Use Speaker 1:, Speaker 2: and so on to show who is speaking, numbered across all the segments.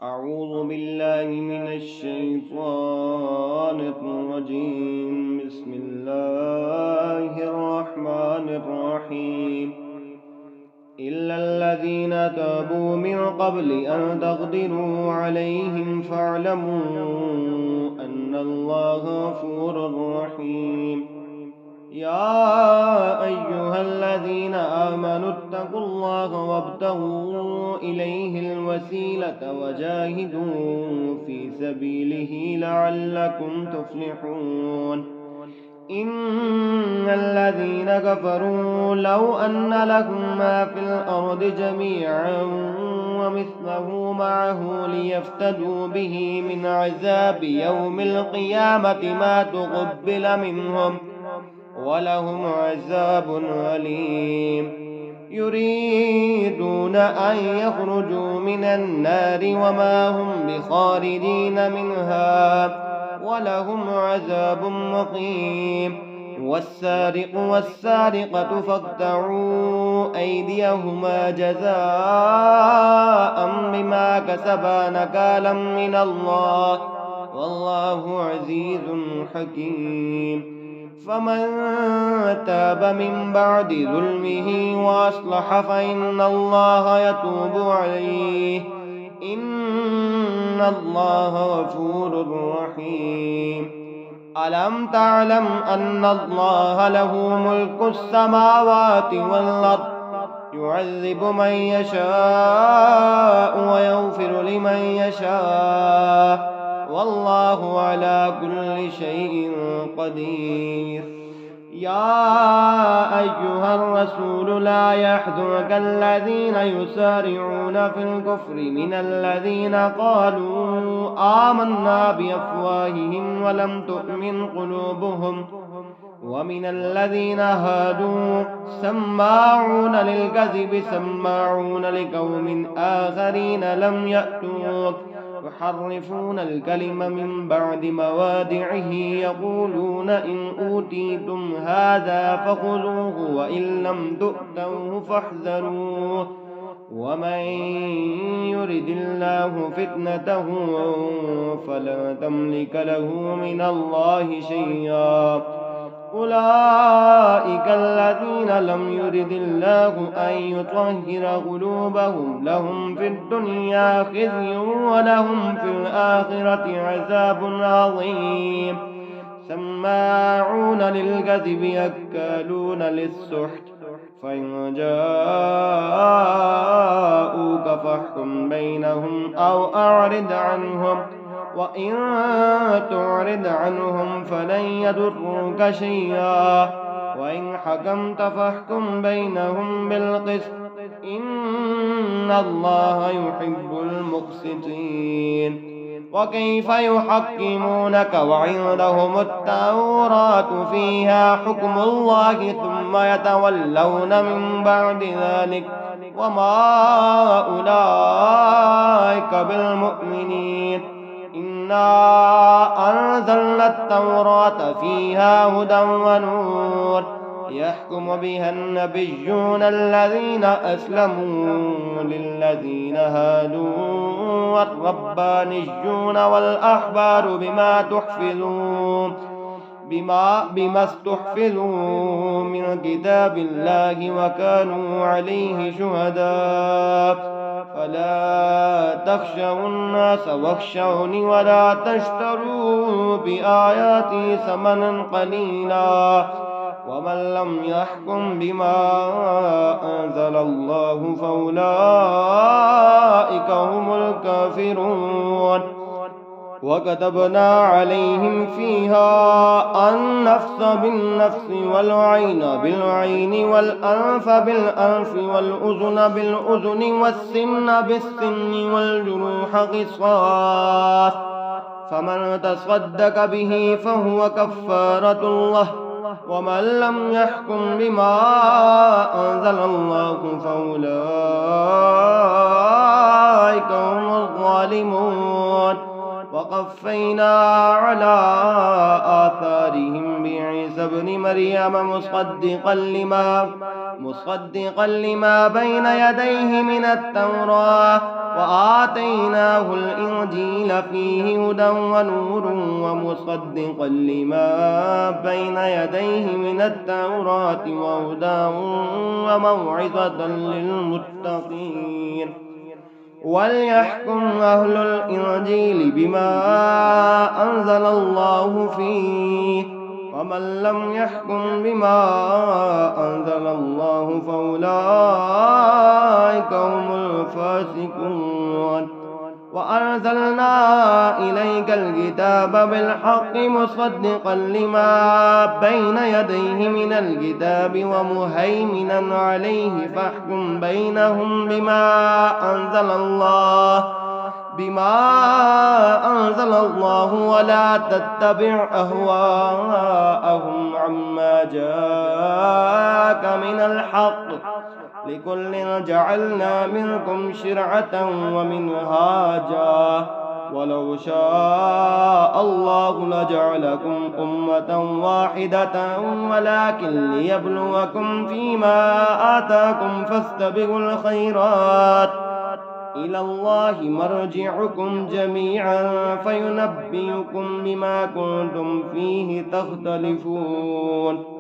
Speaker 1: أعوذ بالله من الشيطان الرجيم. بسم الله الرحمن الرحيم. إلا الذين تابوا من قبل أن تقدروا عليهم فاعلموا أن الله غفور رحيم. يا أيها الذين آمنوا اتقوا الله وابتغوا إليه الوسيلة وجاهدوا في سبيله لعلكم تفلحون. إن الذين كفروا لو أن لكم ما في الأرض جميعا ومثله معه ليفتدوا به من عذاب يوم القيامة ما تقبل منهم ولهم عذاب أليم. يريدون أن يخرجوا من النار وما هم بخارجين منها ولهم عذاب مقيم. والسارق والسارقة فاقطعوا أيديهما جزاء بما كسبا نكالا من الله والله عزيز حكيم. فمن تاب من بعد ظلمه وأصلح فإن الله يتوب عليه إن الله غفور رحيم. ألم تعلم أن الله له ملك السماوات والأرض يعذب من يشاء ويغفر لمن يشاء والله على كل شيء قدير. يا أيها الرسول لا يحزنك الذين يسارعون في الكفر من الذين قالوا آمنا بأفواههم ولم تؤمن قلوبهم ومن الذين هادوا سماعون للكذب سماعون لقوم آخرين لم يأتوك يحرفون الكلم من بعد موادعه يقولون إن أوتيتم هذا فخذوه وإن لم تؤتوه فاحذروه ومن يرد الله فتنته فلا تملك له من الله شيئا. أولئك الذين لم يرد الله أن يطهر قلوبهم لهم في الدنيا خزي ولهم في الآخرة عذاب عظيم. سماعون للكذب أكالون للسحت فإن جاءوك فاحكم بينهم أو أعرض عنهم وإن تعرض عنهم فلن يضروك شيئا وإن حكمت فاحكم بينهم بالقسط إن الله يحب المقسطين. وكيف يحكمونك وعندهم التوراة فيها حكم الله ثم يتولون من بعد ذلك وما أولئك بالمؤمنين. إنا أنزلنا التوراة فيها هدى ونور يحكم بها النبيون الذين أسلموا للذين هادوا والربانيون والأحبار بما استحفظوا من كتاب الله وكانوا عليه شهداء. فلا تخشوا الناس واخشوني ولا تشتروا بآياتي ثمنا قليلا ومن لم يحكم بما أنزل الله فأولئك هم الكافرون. وكتبنا عليهم فيها النفس بالنفس والعين بالعين والأنف بالأنف والأذن بالأذن والسن بالسن والجروح قصاص فمن تصدق به فهو كفارة الله ومن لم يحكم بما أنزل الله فأولئك هم الظالمون. وقفينا على آثارهم بعيسى ابن مريم مصدقا لما بين يديه من التوراة وآتيناه الإنجيل فيه هدى ونور ومصدقا لما بين يديه من التوراة وهدى وموعظة للمتقين وليحكم أهل الإنجيل بما أنزل الله فيه ومن لم يحكم بما أنزل الله فأولئك هم الفاسقون وأنزلنا إليك الكتاب بالحق مصدقا لما بين يديه من الكتاب ومهيمنا عليه فاحكم بينهم بما أنزل الله ولا تتبع أهواءهم عما جاءك من الحق لكل جعلنا منكم شرعة ومنهاجا ولو شاء الله لجعلكم أمة واحدة ولكن ليبلوكم فيما آتاكم فاستبقوا الخيرات إلى الله مرجعكم جميعا فينبئكم بما كنتم فيه تختلفون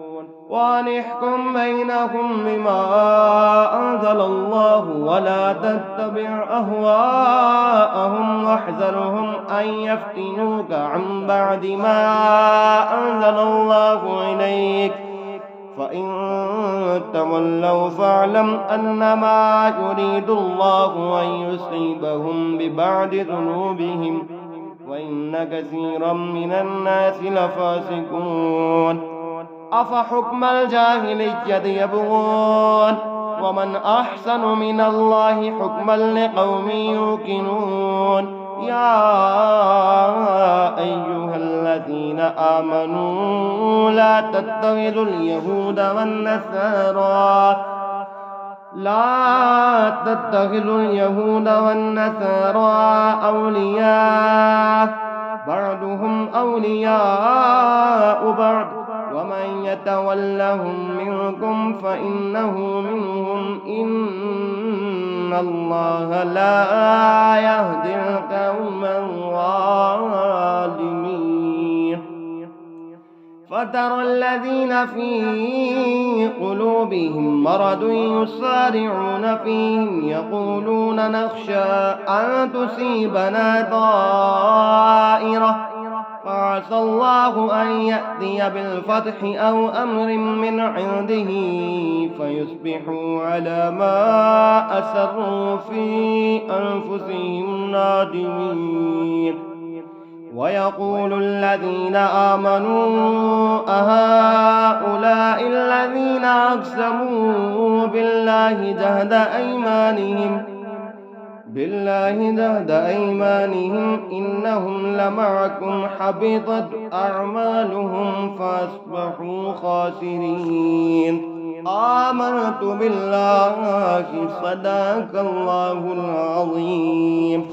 Speaker 1: وأن احكم بينهم بما أنزل الله ولا تتبع أهواءهم واحذرهم أن يفتنوك عن بعد ما أنزل الله إليك فإن تولوا فاعلم أنما يريد الله أن يصيبهم ببعض ذنوبهم وإن كثيرا من الناس لفاسقون أفحكم الجاهلية يبغون ومن أحسن من الله حكما لقوم يوقنون يا أيها الذين آمنوا لا تتخذوا اليهود والنصارى أولياء بعضهم أولياء بعض ومن يتولهم منكم فإنه منهم إن الله لا يهدي القوم الظالمين فترى الذين في قلوبهم مرض يسارعون فيهم يقولون نخشى أن تصيبنا دائرة فعسى الله أن يأتي بالفتح أو أمر من عنده فيصبحوا على ما أسروا في أنفسهم نادمين ويقول الذين آمنوا أهؤلاء الذين أقسموا بالله جهد أيمانهم إنهم لمعكم حبطت أعمالهم فأصبحوا خاسرين آمنت بالله صدق الله العظيم.